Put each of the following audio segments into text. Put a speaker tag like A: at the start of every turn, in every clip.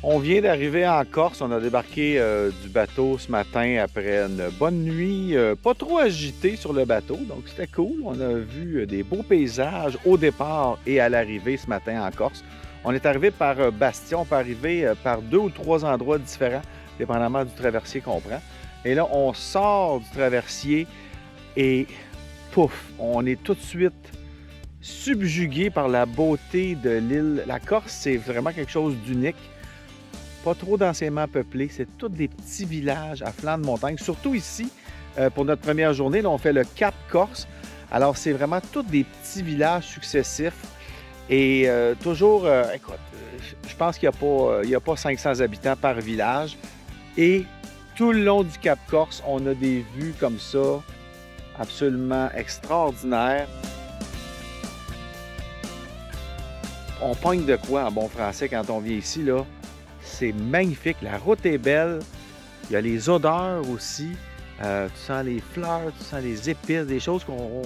A: On vient d'arriver en Corse. On a débarqué du bateau ce matin après une bonne nuit, pas trop agitée sur le bateau. Donc, c'était cool. On a vu des beaux paysages au départ et à l'arrivée ce matin en Corse. On est arrivé par Bastia. On peut arriver par 2 ou 3 endroits différents, dépendamment du traversier qu'on prend. Et là, on sort du traversier et pouf, on est tout de suite subjugué par la beauté de l'île. La Corse, c'est vraiment quelque chose d'unique. Pas trop densément peuplé. C'est tous des petits villages à flanc de montagne. Surtout ici, pour notre première journée, là, on fait le Cap Corse. Alors, c'est vraiment tous des petits villages successifs. Et toujours, écoute, je pense qu'il n'y a pas 500 habitants par village. Et tout le long du Cap Corse, on a des vues comme ça, absolument extraordinaires. On pogne de quoi en bon français quand on vient ici, là? C'est magnifique, la route est belle, il y a les odeurs aussi, tu sens les fleurs, tu sens les épices, des choses qu'on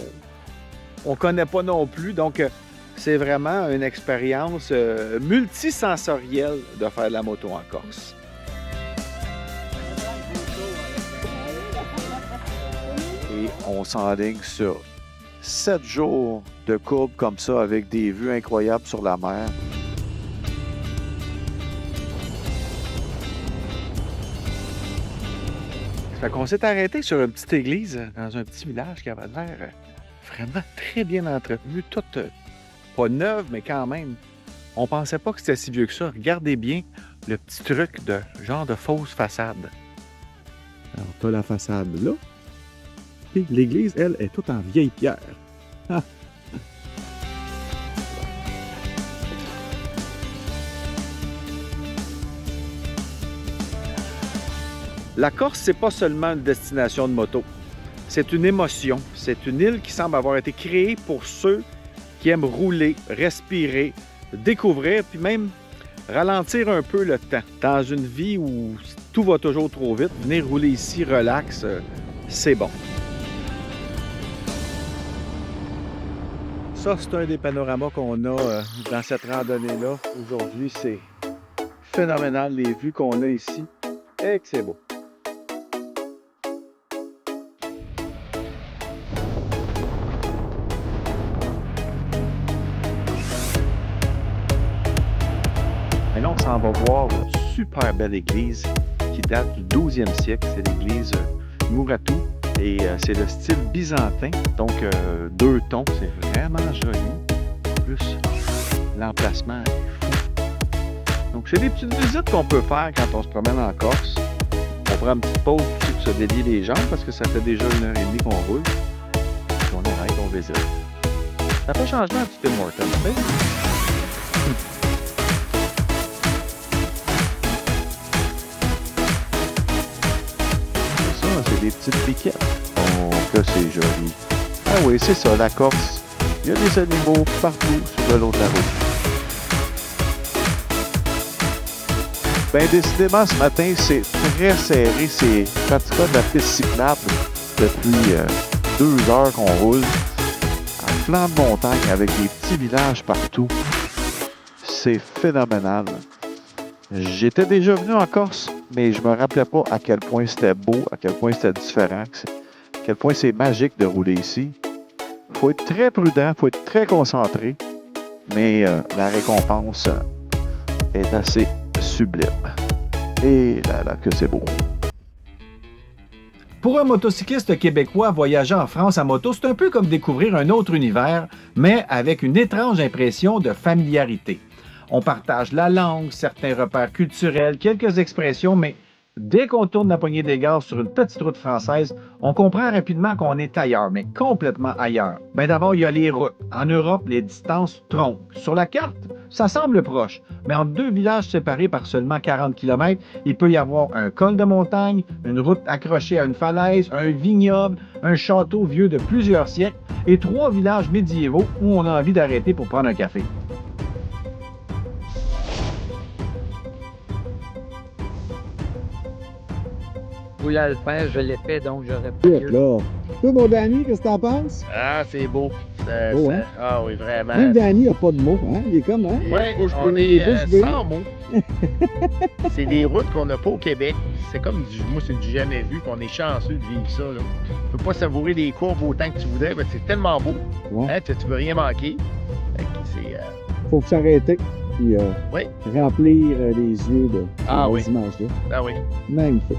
A: ne connaît pas non plus. Donc, c'est vraiment une expérience multisensorielle de faire de la moto en Corse. Et on s'enligne sur 7 jours de courbe comme ça avec des vues incroyables sur la mer. Fait qu'on s'est arrêté sur une petite église dans un petit village qui avait l'air vraiment très bien entretenu, toute pas neuve, mais quand même. On pensait pas que c'était si vieux que ça. Regardez bien le petit truc de genre de fausse façade. Alors, t'as la façade là. Et l'église, elle, est toute en vieille pierre. Ah. La Corse, c'est pas seulement une destination de moto. C'est une émotion. C'est une île qui semble avoir été créée pour ceux qui aiment rouler, respirer, découvrir, puis même ralentir un peu le temps. Dans une vie où tout va toujours trop vite, venir rouler ici, relax, c'est bon. Ça, c'est un des panoramas qu'on a dans cette randonnée-là. Aujourd'hui, c'est phénoménal, les vues qu'on a ici. Et que c'est beau. Maintenant, on s'en va voir une super belle église qui date du 12e siècle. C'est l'église Mouratou. Et c'est le style byzantin, donc 2 tons, c'est vraiment joli. En plus, l'emplacement est fou. Donc, c'est des petites visites qu'on peut faire quand on se promène en Corse. On prend une petite pause pour se délier les jambes parce que ça fait déjà 1h30 qu'on roule. Puis on arrête, on visite. Ça fait changement un petit peu de Morton, tu sais? C'est des petites piquettes. Oh, que c'est joli. Ah oui, c'est ça, la Corse. Il y a des animaux partout sur le long de la route. Bien, décidément, ce matin, c'est très serré. C'est pratiquement de la piste cyclable depuis 2 heures qu'on roule. À flanc de montagne avec des petits villages partout. C'est phénoménal. J'étais déjà venu en Corse, mais je me rappelais pas à quel point c'était beau, à quel point c'était différent, à quel point c'est magique de rouler ici. Il faut être très prudent, il faut être très concentré, mais la récompense est assez sublime. Et là, que c'est beau.
B: Pour un motocycliste québécois voyageant en France à moto, c'est un peu comme découvrir un autre univers, mais avec une étrange impression de familiarité. On partage la langue, certains repères culturels, quelques expressions, mais dès qu'on tourne la poignée des gares sur une petite route française, on comprend rapidement qu'on est ailleurs, mais complètement ailleurs. Ben d'abord, il y a les routes. En Europe, les distances trompent. Sur la carte, ça semble proche, mais entre 2 villages séparés par seulement 40 km, il peut y avoir un col de montagne, une route accrochée à une falaise, un vignoble, un château vieux de plusieurs siècles et 3 villages médiévaux où on a envie d'arrêter pour prendre un café.
C: Je voulais le faire, je l'ai fait, donc j'aurais pas lieu.
D: Là. Toi, mon Danny, qu'est-ce que t'en penses?
E: Ah, c'est beau.
C: Oh, hein?
D: Ah oui, vraiment.
C: Même Danny n'a pas de mots, hein? Il est comme, hein?
D: Ouais,
C: Bouche
D: on
C: bée,
D: est
C: bouche bée.
D: sans mots. C'est des routes qu'on n'a pas au Québec. C'est comme moi, c'est du jamais vu, qu'on est chanceux de vivre ça. Là. Tu peux pas savourer les courbes autant que tu voudrais, mais c'est tellement beau.
C: Ouais.
D: Hein, tu peux rien manquer. Fait que c'est,
C: Faut s'arrêter puis
D: oui.
C: remplir les yeux de
D: Ah
C: ces
D: oui.
C: images-là.
D: Ah oui.
C: Magnifique.